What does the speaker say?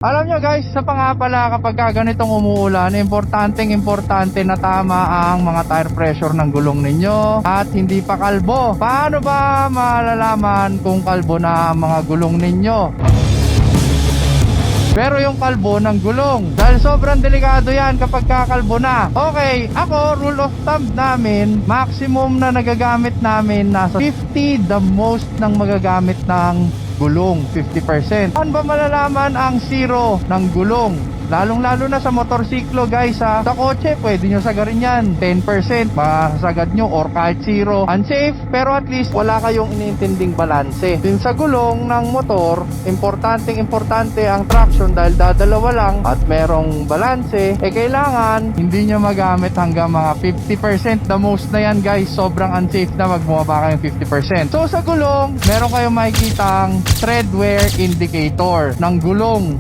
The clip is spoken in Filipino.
Alam nyo guys, sa pa nga pala kapag ganitong umuulan, importante na tama ang mga tire pressure ng gulong ninyo at hindi pa kalbo. Paano ba malalaman kung kalbo na ang mga gulong ninyo? Pero yung kalbo ng gulong, dahil sobrang delikado yan kapag kakalbo na. Okay, ako, rule of thumb namin, maximum na nagagamit namin nasa 50, the most ng magagamit ng gulong, 50%. Saan ba malalaman ang zero ng gulong? Lalong-lalo na sa motorsiklo guys ha. Sa kotse, pwede nyo sagarin yan 10%, masasagad nyo or kahit zero. Unsafe, pero at least wala kayong iniintinding balanse. Din sa gulong ng motor, importante ang traction dahil dadalawa lang at merong balanse. Kailangan hindi nyo magamit hanggang mga 50%. The most na yan guys, sobrang unsafe na magbumaba kayong 50%. So sa gulong, meron kayong makikitang tread wear indicator ng gulong.